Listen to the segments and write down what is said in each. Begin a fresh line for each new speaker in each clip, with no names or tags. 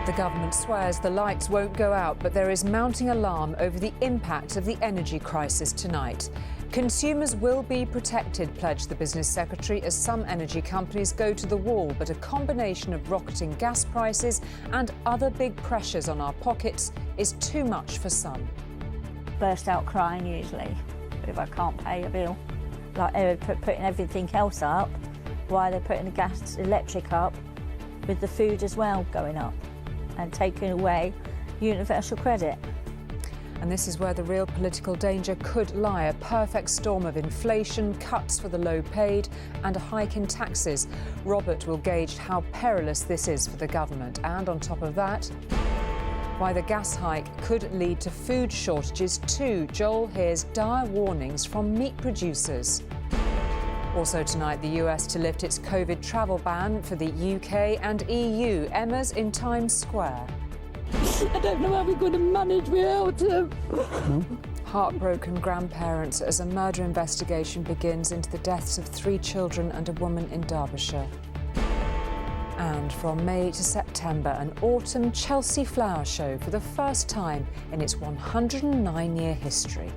The government swears the lights won't go out, but there is mounting alarm over the impact of the energy crisis tonight. Consumers will be protected, pledged the business secretary, as some energy companies go to the wall. But a combination of rocketing gas prices and other big pressures on our pockets is too much for some.
Burst out crying usually if I can't pay a bill. Like they're putting everything else up, while they're putting the gas, electric up, with the food as well going up, and taking away universal credit.
And this is where the real political danger could lie: a perfect storm of inflation, cuts for the low paid and a hike in taxes. Robert will gauge how perilous this is for the government. And on top of that, why the gas hike could lead to food shortages too. Joel hears dire warnings from meat producers. Also tonight, the US to lift its COVID travel ban for the UK and EU. Emma's in Times Square.
I don't know how we're going to manage without him.
Heartbroken grandparents as a murder investigation begins into the deaths of 3 children and a woman in Derbyshire. And from May to September, an autumn Chelsea flower show for the first time in its 109-year history.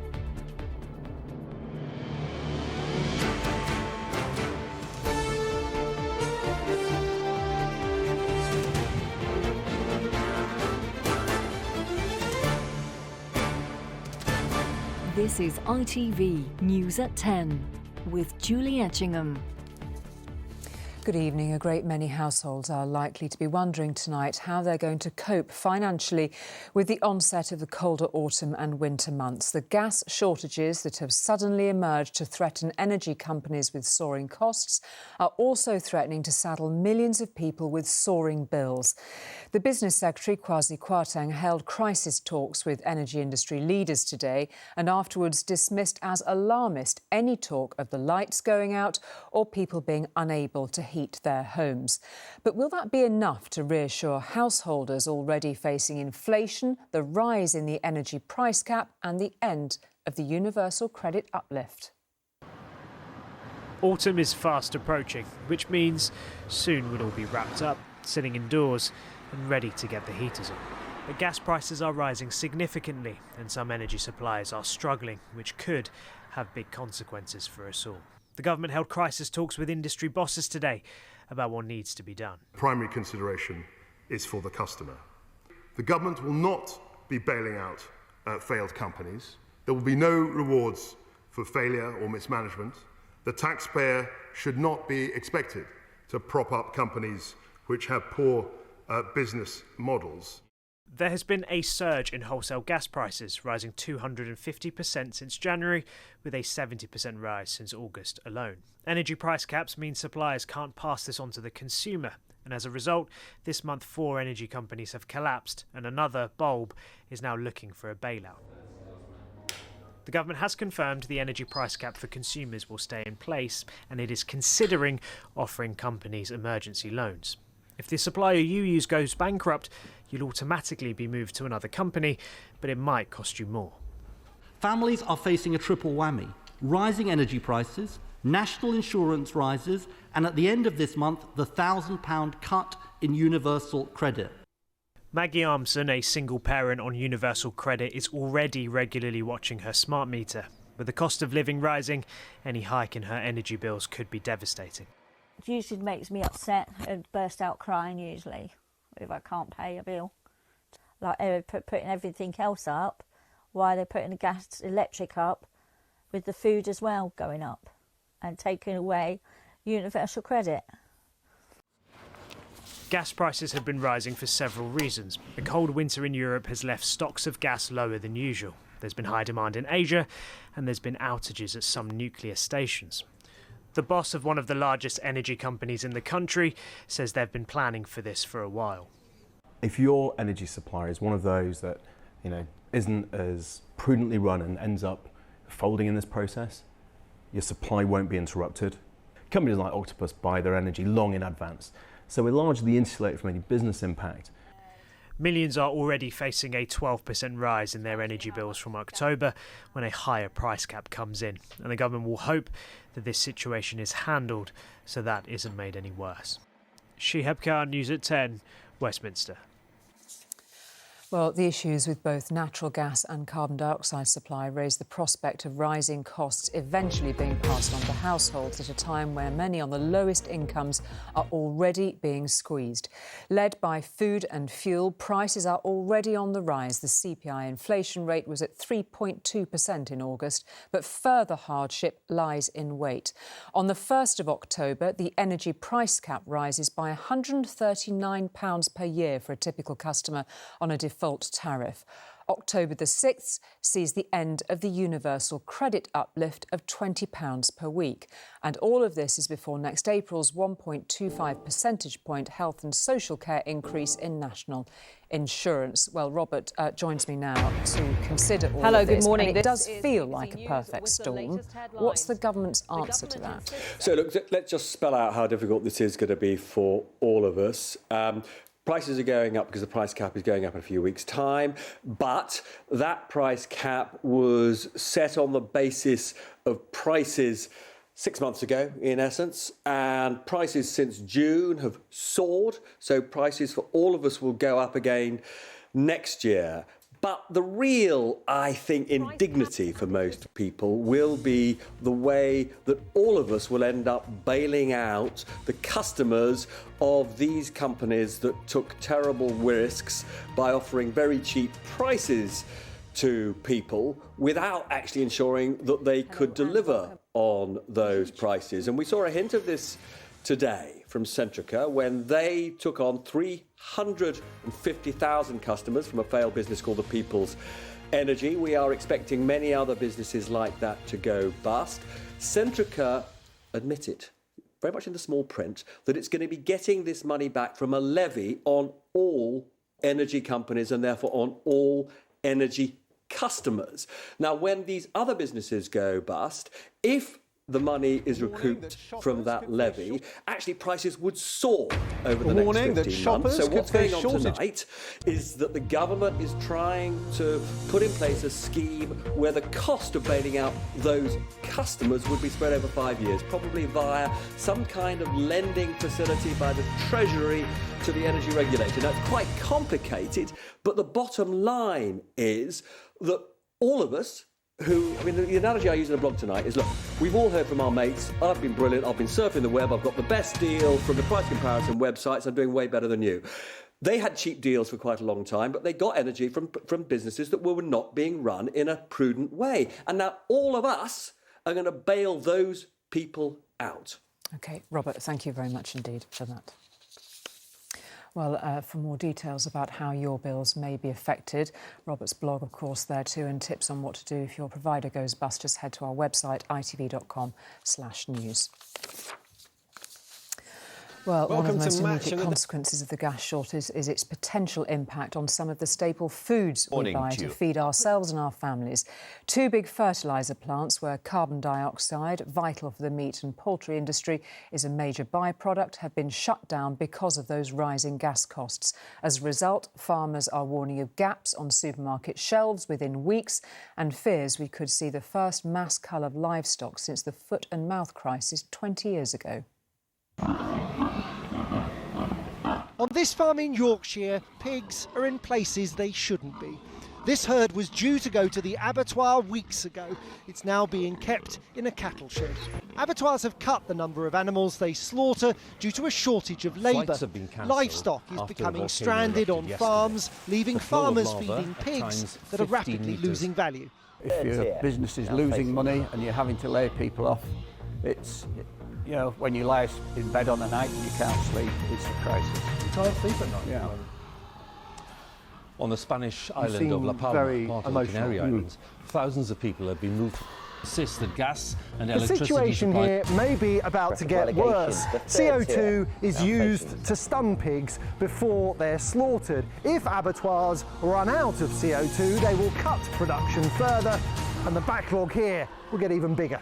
This is ITV News at 10 with Julie Etchingham.
Good evening. A great many households are likely to be wondering tonight how they're going to cope financially with the onset of the colder autumn and winter months. The gas shortages that have suddenly emerged to threaten energy companies with soaring costs are also threatening to saddle millions of people with soaring bills. The Business Secretary, Kwasi Kwarteng, held crisis talks with energy industry leaders today and afterwards dismissed as alarmist any talk of the lights going out or people being unable to heat their homes. But will that be enough to reassure householders already facing inflation, the rise in the energy price cap and the end of the universal credit uplift?
Autumn is fast approaching, which means soon we'll all be wrapped up, sitting indoors and ready to get the heaters on. But gas prices are rising significantly and some energy suppliers are struggling, which could have big consequences for us all. The government held crisis talks with industry bosses today about what needs to be done.
Primary consideration is for the customer. The government will not be bailing out failed companies. There will be no rewards for failure or mismanagement. The taxpayer should not be expected to prop up companies which have poor business models.
There has been a surge in wholesale gas prices, rising 250% since January, with a 70% rise since August alone. Energy price caps mean suppliers can't pass this on to the consumer, and as a result, this month 4 energy companies have collapsed, and another, Bulb, is now looking for a bailout. The government has confirmed the energy price cap for consumers will stay in place, and it is considering offering companies emergency loans. If the supplier you use goes bankrupt, you'll automatically be moved to another company, but it might cost you more.
Families are facing a triple whammy: rising energy prices, national insurance rises, and at the end of this month, the £1,000 cut in universal credit.
Maggie Armson, a single parent on universal credit, is already regularly watching her smart meter. With the cost of living rising, any hike in her energy bills could be devastating.
It usually makes me upset and burst out crying usually if I can't pay a bill. Like they're putting everything else up, while they're putting the gas, electric up, with the food as well going up, and taking away universal credit.
Gas prices have been rising for several reasons. A cold winter in Europe has left stocks of gas lower than usual. There's been high demand in Asia, and there's been outages at some nuclear stations. The boss of one of the largest energy companies in the country says they've been planning for this for a while.
If your energy supplier is one of those that, isn't as prudently run and ends up folding in this process, your supply won't be interrupted. Companies like Octopus buy their energy long in advance, so we're largely insulated from any business impact.
Millions are already facing a 12% rise in their energy bills from October when a higher price cap comes in, and the government will hope that this situation is handled so that isn't made any worse. Shihab Khan, News at 10, Westminster.
Well, the issues with both natural gas and carbon dioxide supply raise the prospect of rising costs eventually being passed on to households at a time where many on the lowest incomes are already being squeezed. Led by food and fuel, prices are already on the rise. The CPI inflation rate was at 3.2% in August, but further hardship lies in wait. On the 1st of October, the energy price cap rises by £139 per year for a typical customer on a default tariff. October the 6th sees the end of the universal credit uplift of £20 per week. And all of this is before next April's 1.25 percentage point health and social care increase in national insurance. Well, Robert joins me now to consider all of this.
Hello, good morning.
And it does feel like a perfect storm. What's the government's answer to that?
So, look, let's just spell out how difficult this is going to be for all of us. Prices are going up because the price cap is going up in a few weeks' time, but that price cap was set on the basis of prices 6 months ago, in essence, and prices since June have soared, so prices for all of us will go up again next year. But the real, I think, indignity for most people will be the way that all of us will end up bailing out the customers of these companies that took terrible risks by offering very cheap prices to people without actually ensuring that they could deliver on those prices. And we saw a hint of this today from Centrica when they took on 350,000 customers from a failed business called the People's Energy. We are expecting many other businesses like that to go bust. Centrica admitted, very much in the small print, that it's going to be getting this money back from a levy on all energy companies and therefore on all energy customers. Now, when these other businesses go bust, if the money is recouped from that levy, actually prices would soar over the next 15 months. So what's going on tonight is that the government is trying to put in place a scheme where the cost of bailing out those customers would be spread over 5 years, probably via some kind of lending facility by the Treasury to the energy regulator. Now, it's quite complicated, but the bottom line is that all of us the analogy I use in the blog tonight is, look, we've all heard from our mates, I've been brilliant, I've been surfing the web, I've got the best deal from the price comparison websites, I'm doing way better than you. They had cheap deals for quite a long time, but they got energy from businesses that were not being run in a prudent way. And now all of us are going to bail those people out.
OK, Robert, thank you very much indeed for that. Well, for more details about how your bills may be affected, Robert's blog, of course, there too, and tips on what to do if your provider goes bust, just head to our website, itv.com/news. Well, one of the most immediate consequences of the gas shortage is its potential impact on some of the staple foods we buy to feed ourselves and our families. Two big fertiliser plants where carbon dioxide, vital for the meat and poultry industry, is a major byproduct, have been shut down because of those rising gas costs. As a result, farmers are warning of gaps on supermarket shelves within weeks and fears we could see the first mass cull of livestock since the foot and mouth crisis 20 years ago.
On this farm in Yorkshire, pigs are in places they shouldn't be. This herd was due to go to the abattoir weeks ago. It's now being kept in a cattle shed. Abattoirs have cut the number of animals they slaughter due to a shortage of labour. Livestock is becoming stranded on farms, leaving farmers feeding pigs that are rapidly losing value.
If your business is losing money and you're having to lay people off, it's... You know, when you lie in bed on a night and you can't sleep, it's a crisis.
You can't sleep at night?
Yeah.
On the Spanish island of La Palma, part of the Canary Islands, thousands of people have been moved to assist the gas and electricity.
The situation here may be about to get worse. CO2 is used to stun pigs before they're slaughtered. If abattoirs run out of CO2, they will cut production further, and the backlog here will get even bigger.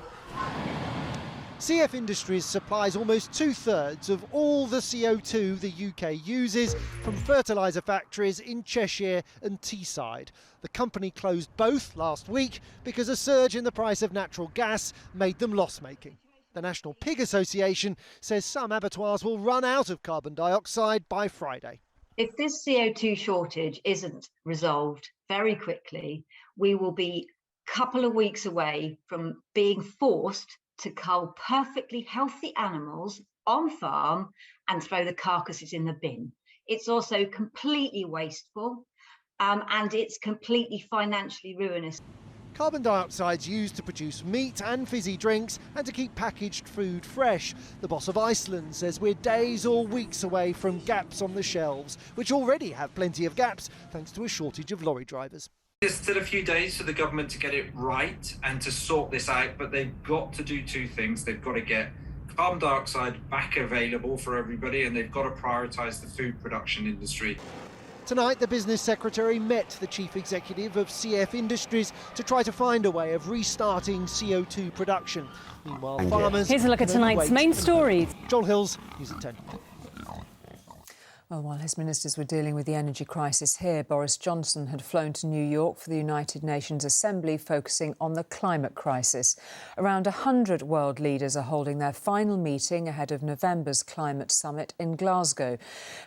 CF Industries supplies almost 2/3 of all the CO2 the UK uses from fertiliser factories in Cheshire and Teesside. The company closed both last week because a surge in the price of natural gas made them loss-making. The National Pig Association says some abattoirs will run out of carbon dioxide by Friday.
If this CO2 shortage isn't resolved very quickly, we will be a couple of weeks away from being forced to cull perfectly healthy animals on farm and throw the carcasses in the bin. It's also completely wasteful and it's completely financially ruinous.
Carbon dioxide's used to produce meat and fizzy drinks and to keep packaged food fresh. The boss of Iceland says we're days or weeks away from gaps on the shelves, which already have plenty of gaps thanks to a shortage of lorry drivers.
There's still a few days for the government to get it right and to sort this out, but they've got to do two things. They've got to get carbon dioxide back available for everybody, and they've got to prioritise the food production industry.
Tonight, the business secretary met the chief executive of CF Industries to try to find a way of restarting CO2 production. Meanwhile, farmers...
Here's a look at tonight's main stories.
Joel Hills, News at 10.
Well, while his ministers were dealing with the energy crisis here, Boris Johnson had flown to New York for the United Nations Assembly, focusing on the climate crisis. Around 100 world leaders are holding their final meeting ahead of November's climate summit in Glasgow.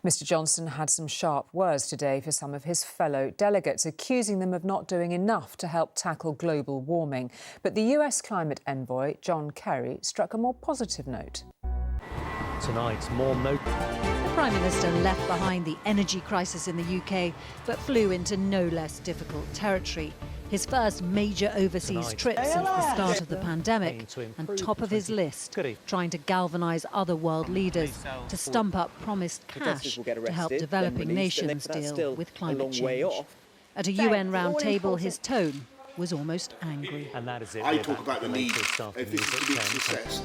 Mr Johnson had some sharp words today for some of his fellow delegates, accusing them of not doing enough to help tackle global warming. But the US climate envoy, John Kerry, struck a more positive note.
Tonight, more The Prime Minister left behind the energy crisis in the UK, but flew into no less difficult territory. His first major overseas trip since the start of the pandemic, and top of his list, trying to galvanise other world leaders to stump up promised cash to help developing nations deal with climate change. At a UN roundtable, his tone was almost angry.
And that is it. I talk about the need, if this is to be a success,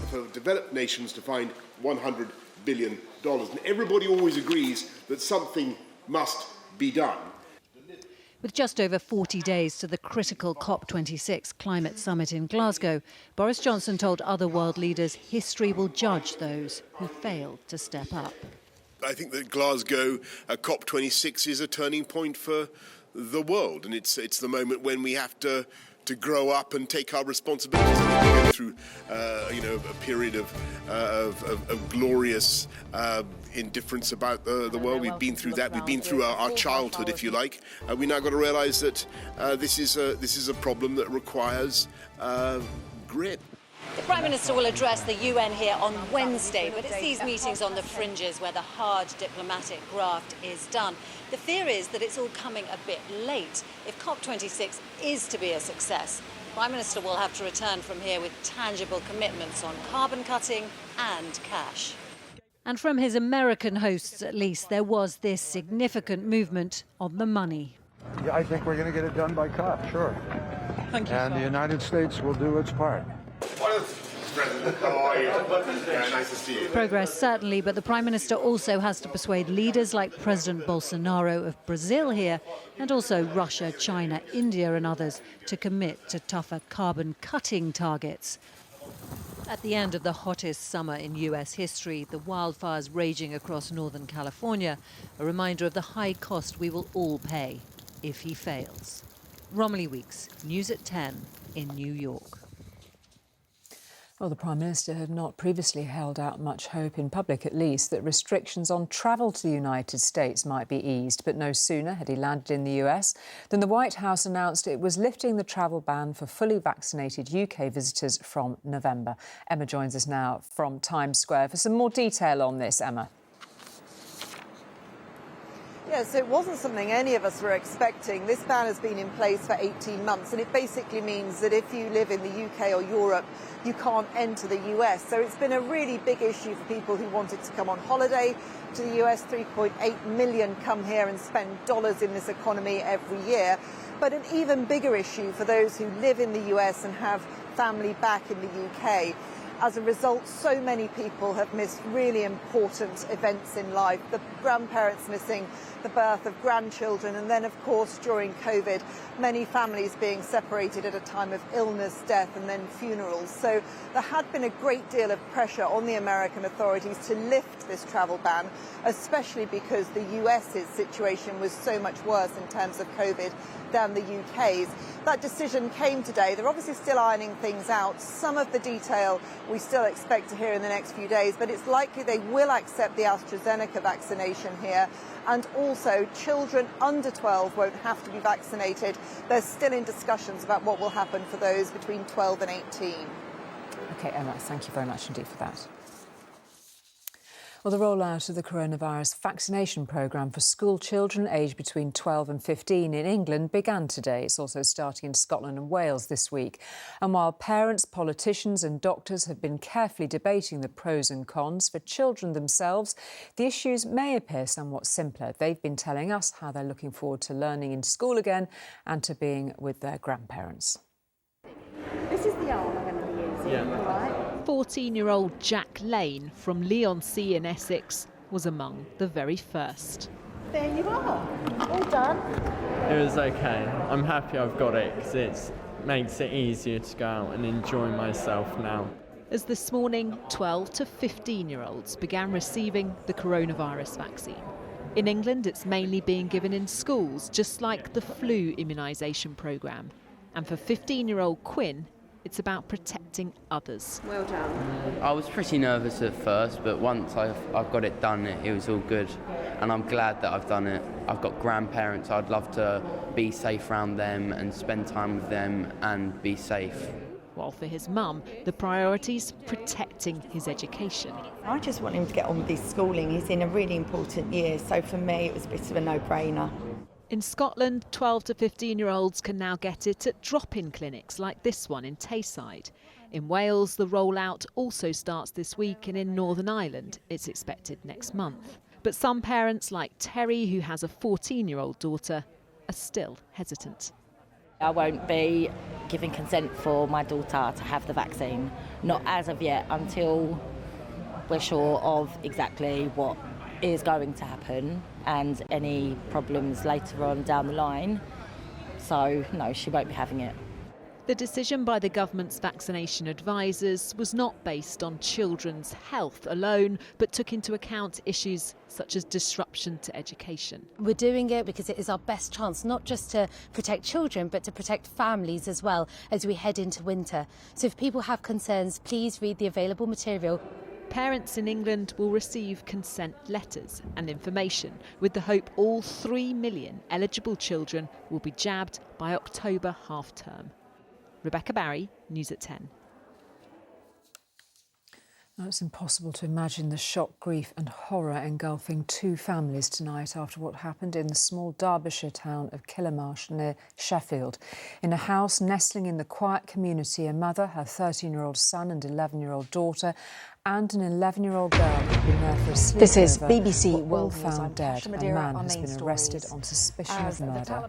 for developed nations to find $100 billion. And everybody always agrees that something must be done.
With just over 40 days to the critical COP26 climate summit in Glasgow, Boris Johnson told other world leaders history will judge those who failed to step up.
I think that Glasgow COP26 is a turning point for the world, and it's the moment when we have to grow up and take our responsibilities. We're going through a period of glorious indifference about the world. We've been through that. We've been through our childhood, if you like. We now got to realise that this is a problem that requires grit.
The Prime Minister will address the UN here on Wednesday, but it's these meetings on the fringes where the hard diplomatic graft is done. The fear is that it's all coming a bit late. If COP26 is to be a success, the Prime Minister will have to return from here with tangible commitments on carbon cutting and cash.
And from his American hosts, at least, there was this significant movement on the money.
Yeah, I think we're going to get it done by COP, sure.
Thank you.
And the United States will do its part.
Nice to see you.
Progress certainly, but the Prime Minister also has to persuade leaders like President Bolsonaro of Brazil here, and also Russia, China, India and others to commit to tougher carbon cutting targets. At the end of the hottest summer in US history, the wildfires raging across Northern California, a reminder of the high cost we will all pay if he fails. Romilly Weeks, News at 10 in New York.
Well, the Prime Minister had not previously held out much hope, in public at least, that restrictions on travel to the United States might be eased. But no sooner had he landed in the US than the White House announced it was lifting the travel ban for fully vaccinated UK visitors from November. Emma joins us now from Times Square for some more detail on this. Emma.
Yes, it wasn't something any of us were expecting. This ban has been in place for 18 months, and it basically means that if you live in the UK or Europe, you can't enter the US. So it's been a really big issue for people who wanted to come on holiday to the US. 3.8 million come here and spend dollars in this economy every year. But an even bigger issue for those who live in the US and have family back in the UK. As a result, so many people have missed really important events in life. The grandparents missing the birth of grandchildren, and then, of course, during COVID, many families being separated at a time of illness, death, and then funerals. So there had been a great deal of pressure on the American authorities to lift this travel ban, especially because the US's situation was so much worse in terms of COVID than the UK's. That decision came today. They're obviously still ironing things out. Some of the detail we still expect to hear in the next few days, but it's likely they will accept the AstraZeneca vaccination here. And also, children under 12 won't have to be vaccinated. They're still in discussions about what will happen for those between 12 and 18.
OK, Emma, thank you very much indeed for that. Well, the rollout of the coronavirus vaccination programme for school children aged between 12 and 15 in England began today. It's also starting in Scotland and Wales this week. And while parents, politicians and doctors have been carefully debating the pros and cons for children themselves, the issues may appear somewhat simpler. They've been telling us how they're looking forward to learning in school again and to being with their grandparents.
This is the arm I'm going to be using, all right?
14-year-old Jack Lane from Leigh-on-Sea in Essex was among the very first.
There you are, all done.
It was okay. I'm happy I've got it because it makes it easier to go out and enjoy myself now.
As this morning, 12 to 15-year-olds began receiving the coronavirus vaccine. In England, it's mainly being given in schools, just like the flu immunisation programme. And for 15-year-old Quinn, it's about protecting others.
Well done.
I was pretty nervous at first, but once I've got it done, it was all good. And I'm glad that I've done it. I've got grandparents. I'd love to be safe around them and spend time with them and be safe.
While for his mum, the priority's protecting his education.
I just want him to get on with his schooling. He's in a really important year, so for me it was a bit of a no-brainer.
In Scotland, 12 to 15-year-olds can now get it at drop-in clinics like this one in Tayside. In Wales, the rollout also starts this week, and in Northern Ireland, it's expected next month. But some parents, like Terry, who has a 14-year-old daughter, are still hesitant.
I won't be giving consent for my daughter to have the vaccine, not as of yet, until we're sure of exactly what is going to happen and any problems later on down the line. So, no, she won't be having it.
The decision by the government's vaccination advisors was not based on children's health alone, but took into account issues such as disruption to education.
We're doing it because it is our best chance, not just to protect children, but to protect families as well as we head into winter. So if people have concerns, please read the available material.
Parents in England will receive consent letters and information with the hope all 3 million eligible children will be jabbed by October half-term. Rebecca Barry, News at 10.
Now, it's impossible to imagine the shock, grief and horror engulfing two families tonight after what happened in the small Derbyshire town of Killarmarsh near Sheffield. In a house nestling in the quiet community, a mother, her 13-year-old son and 11-year-old daughter and an 11-year-old girl had been there for a sleepover.
This is BBC
World found dead. A man has been arrested on suspicion of murder.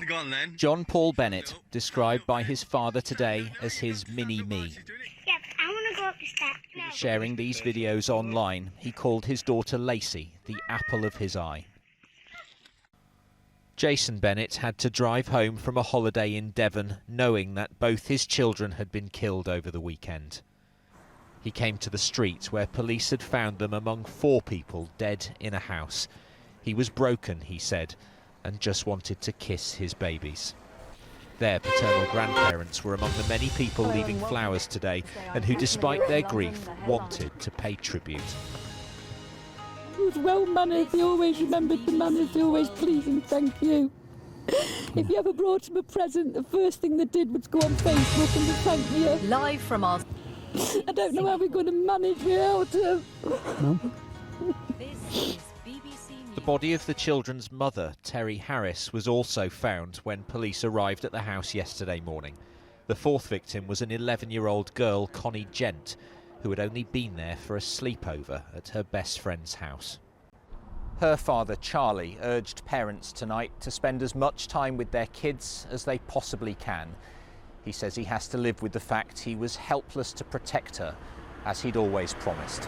Go on, then. John Paul Bennett, described by his father today as his mini-me.
Yep, I want to go up the steps. No.
Sharing these videos online, he called his daughter Lacey the apple of his eye. Jason Bennett had to drive home from a holiday in Devon knowing that both his children had been killed over the weekend. He came to the street where police had found them among 4 people dead in a house. He was broken, he said, and just wanted to kiss his babies. Their paternal grandparents were among the many people leaving flowers today and who, despite their grief, wanted to pay tribute.
He was well-mannered, he always remembered the manners, he always pleased and thank you. If you ever brought him a present, the first thing they did was go on Facebook and to thank you.
Live from our...
I don't know how we're going to manage without him.
The body of the children's mother, Terry Harris, was also found when police arrived at the house yesterday morning. The 4th victim was an 11-year-old girl, Connie Gent, who had only been there for a sleepover at her best friend's house. Her father, Charlie, urged parents tonight to spend as much time with their kids as they possibly can. He says he has to live with the fact he was helpless to protect her, as he'd always promised.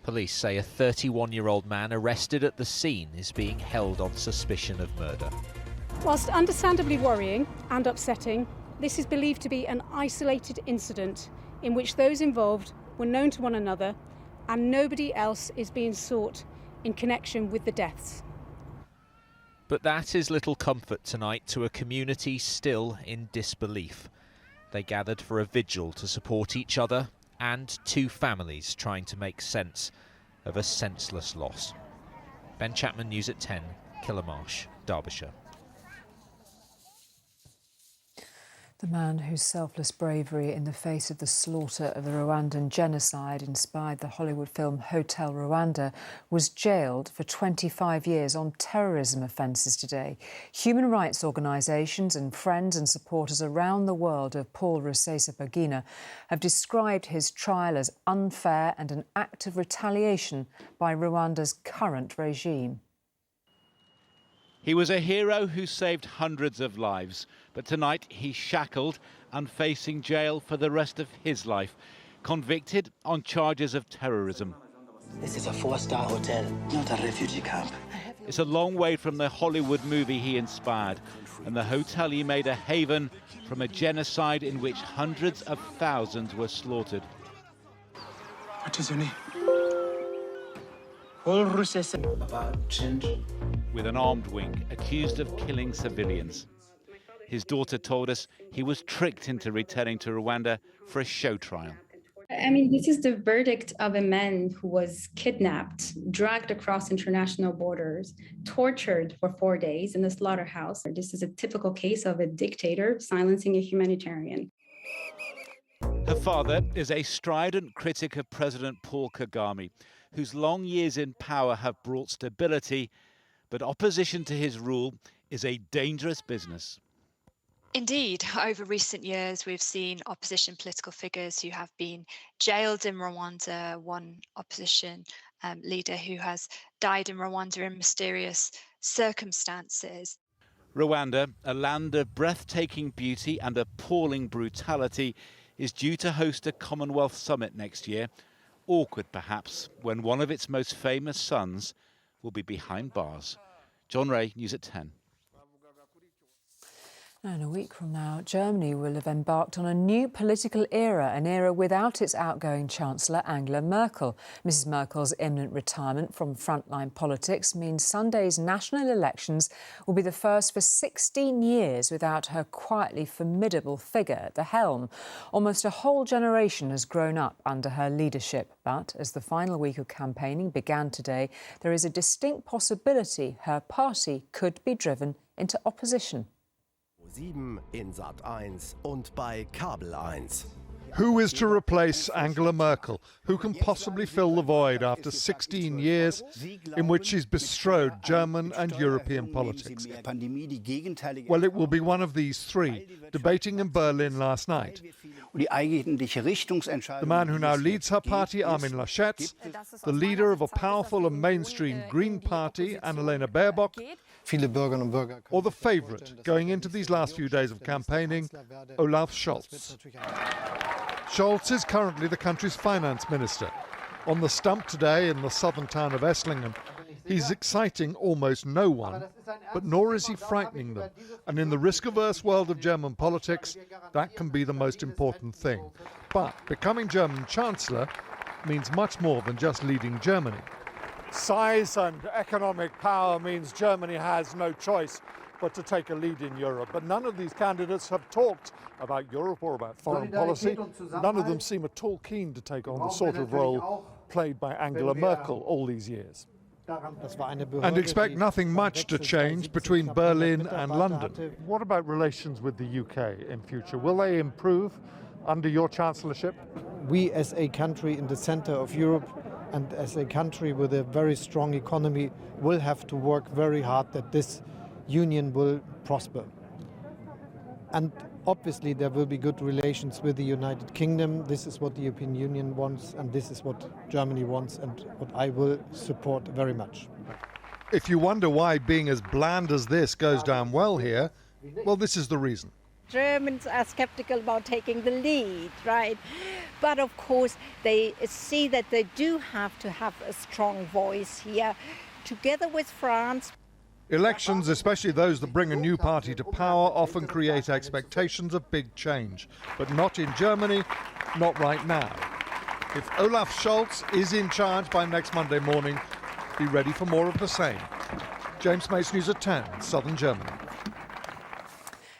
Police say a 31-year-old man arrested at the scene is being held on suspicion of murder.
Whilst understandably worrying and upsetting, this is believed to be an isolated incident in which those involved were known to one another and nobody else is being sought in connection with the deaths.
But that is little comfort tonight to a community still in disbelief. They gathered for a vigil to support each other and two families trying to make sense of a senseless loss. Ben Chapman, News at 10, Kilmarsh, Derbyshire.
The man whose selfless bravery in the face of the slaughter of the Rwandan genocide inspired the Hollywood film Hotel Rwanda was jailed for 25 years on terrorism offences today. Human rights organisations and friends and supporters around the world of Paul Rusesabagina have described his trial as unfair and an act of retaliation by Rwanda's current regime.
He was a hero who saved hundreds of lives, but tonight he's shackled and facing jail for the rest of his life, convicted on charges of terrorism.
This is a 4-star hotel, not a refugee camp.
It's a long way from the Hollywood movie he inspired, and the hotel he made a haven from a genocide in which hundreds of thousands were slaughtered.
What is your name?
With an armed wing accused of killing civilians. His daughter told us he was tricked into returning to Rwanda for a show trial.
I mean, this is the verdict of a man who was kidnapped, dragged across international borders, tortured for 4 days in a slaughterhouse. This is a typical case of a dictator silencing a humanitarian.
Her father is a strident critic of President Paul Kagame, whose long years in power have brought stability, but opposition to his rule is a dangerous business.
Indeed, over recent years, we've seen opposition political figures who have been jailed in Rwanda, one opposition leader who has died in Rwanda in mysterious circumstances.
Rwanda, a land of breathtaking beauty and appalling brutality, is due to host a Commonwealth summit next year. Awkward, perhaps, when one of its most famous sons will be behind bars. John Ray, News at 10.
And a week from now, Germany will have embarked on a new political era, an era without its outgoing Chancellor, Angela Merkel. Mrs Merkel's imminent retirement from frontline politics means Sunday's national elections will be the first for 16 years without her quietly formidable figure at the helm. Almost a whole generation has grown up under her leadership, but as the final week of campaigning began today, there is a distinct possibility her party could be driven into opposition.
7 in Sat 1 und bei Kabel 1.
Who is to replace Angela Merkel? Who can possibly fill the void after 16 years in which she's bestrode German and European politics? Well, it will be one of these three, debating in Berlin last night. The man who now leads her party, Armin Laschet, the leader of a powerful and mainstream Green Party, Annalena Baerbock, or the favourite going into these last few days of campaigning, Olaf Scholz. Scholz is currently the country's finance minister. On the stump today in the southern town of Etchingham, he's exciting almost no one, but nor is he frightening them. And in the risk-averse world of German politics, that can be the most important thing. But becoming German Chancellor means much more than just leading Germany. Size and economic power means Germany has no choice but to take a lead in Europe. But none of these candidates have talked about Europe or about foreign policy. None of them seem at all keen to take on the sort of role played by Angela Merkel all these years. And expect nothing much to change between Berlin and London. What about relations with the UK in future? Will they improve under your chancellorship?
We as a country in the centre of Europe and as a country with a very strong economy will have to work very hard that this union will prosper. And obviously there will be good relations with the United Kingdom. This is what the European Union wants and this is what Germany wants and what I will support very much.
If you wonder why being as bland as this goes down well here, well, this is the reason.
Germans are skeptical about taking the lead, right? But of course they see that they do have to have a strong voice here, together with France.
Elections, especially those that bring a new party to power, often create expectations of big change. But not in Germany, not right now. If Olaf Scholz is in charge by next Monday morning, be ready for more of the same. James Mace, News at 10, Southern Germany.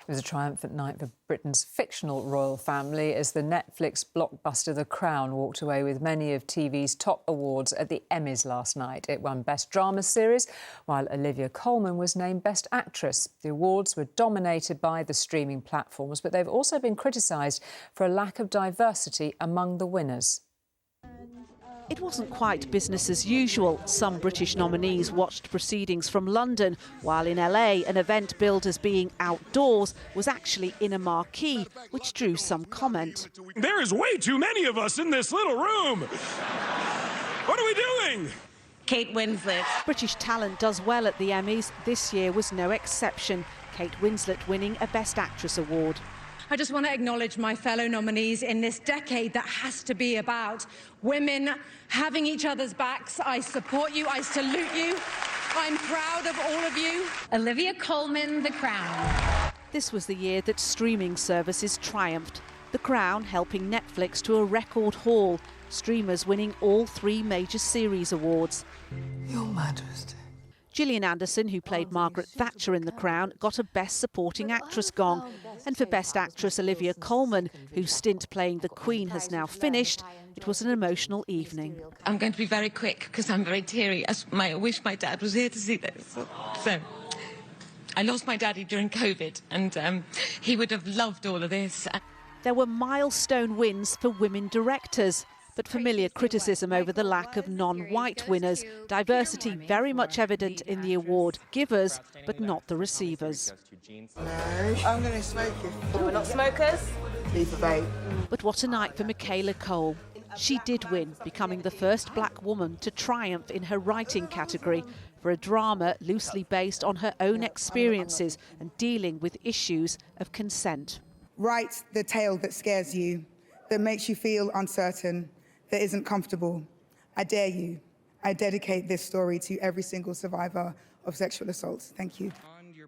It was a triumphant night for Britain's fictional royal family as the Netflix blockbuster The Crown walked away with many of TV's top awards at the Emmys last night. It won Best Drama Series, while Olivia Colman was named Best Actress. The awards were dominated by the streaming platforms, but they've also been criticised for a lack of diversity among the winners.
It wasn't quite business as usual. Some British nominees watched proceedings from London, while in LA, an event billed as being outdoors was actually in a marquee, which drew some comment.
There is way too many of us in this little room. What are we doing?
Kate Winslet. British talent does well at the Emmys. This year was no exception. Kate Winslet winning a Best Actress award.
I just want to acknowledge my fellow nominees in this decade that has to be about women having each other's backs. I support you. I salute you. I'm proud of all of you.
Olivia Colman, The Crown.
This was the year that streaming services triumphed. The Crown helping Netflix to a record haul, streamers winning all 3 major series awards.
Your Majesty.
Gillian Anderson, who played Margaret Thatcher in The Crown, got a Best Supporting Actress gong. And for Best Actress, Olivia Colman, whose stint playing the Queen has now finished, it was an emotional evening.
I'm going to be very quick because I'm very teary. I wish my dad was here to see this. So, I lost my daddy during COVID and he would have loved all of this.
There were milestone wins for women directors, but familiar criticism over the lack of non-white winners. Diversity very much evident in the award givers, but not the receivers.
I'm going to smoke it. We're not smokers. Leave a vape.
But what a night for Michaela Cole. She did win, becoming the first black woman to triumph in her writing category for a drama loosely based on her own experiences and dealing with issues of consent.
Write the tale that scares you, that makes you feel uncertain, that isn't comfortable. I dare you. I dedicate this story to every single survivor of sexual assault. Thank you.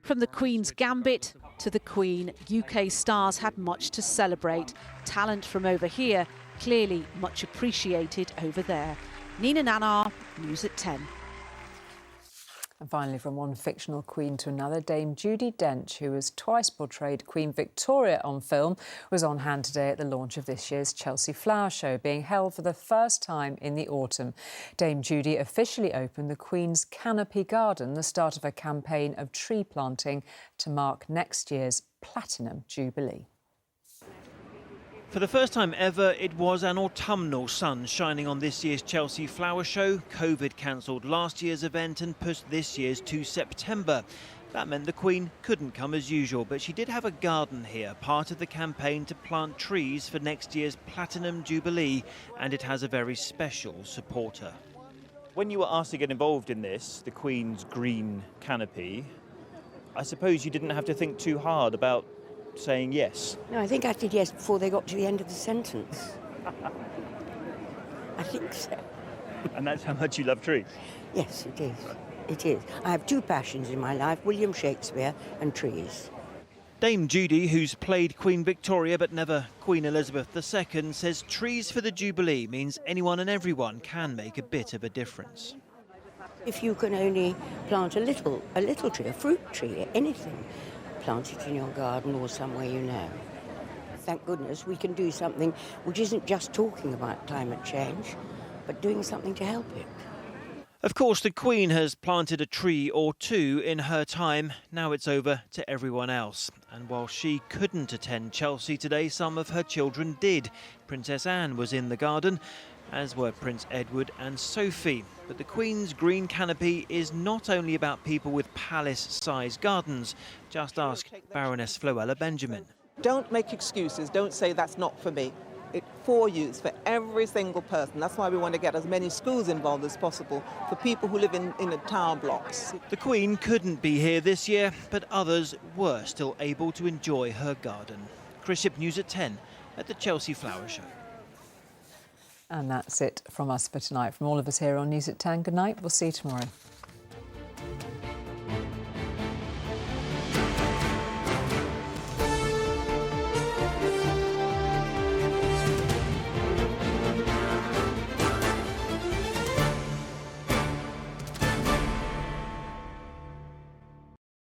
From the Queen's Gambit to the Queen, UK stars had much to celebrate. Talent from over here, clearly much appreciated over there. Nina Nanar, News at 10.
And finally, from one fictional queen to another, Dame Judi Dench, who has twice portrayed Queen Victoria on film, was on hand today at the launch of this year's Chelsea Flower Show, being held for the first time in the autumn. Dame Judi officially opened the Queen's Canopy Garden, the start of a campaign of tree planting to mark next year's Platinum Jubilee.
For the first time ever, it was an autumnal sun shining on this year's Chelsea Flower Show. COVID cancelled last year's event and pushed this year's to September. That meant the Queen couldn't come as usual, but she did have a garden here, part of the campaign to plant trees for next year's Platinum Jubilee, and it has a very special supporter.
When you were asked to get involved in this, the Queen's green canopy, I suppose you didn't have to think too hard about saying yes.
No, I think I did yes before they got to the end of the sentence. I think so.
And that's how much you love trees?
Yes, it is. It is. I have 2 passions in my life, William Shakespeare and trees.
Dame Judi, who's played Queen Victoria but never Queen Elizabeth II, says trees for the Jubilee means anyone and everyone can make a bit of a difference.
If you can only plant a little tree, a fruit tree, anything, plant it in your garden or somewhere you know. Thank goodness we can do something which isn't just talking about climate change, but doing something to help it.
Of course, the Queen has planted a tree or 2 in her time. Now it's over to everyone else. And while she couldn't attend Chelsea today, some of her children did. Princess Anne was in the garden, as were Prince Edward and Sophie. But the Queen's green canopy is not only about people with palace-sized gardens. Just ask Baroness Floella Benjamin.
Don't make excuses. Don't say that's not for me. It's for use, for every single person. That's why we want to get as many schools involved as possible for people who live in the tower blocks.
The Queen couldn't be here this year, but others were still able to enjoy her garden. Chris Ship, News at 10 at the Chelsea Flower Show.
And that's it from us for tonight. From all of us here on News at 10, good night. We'll see you tomorrow.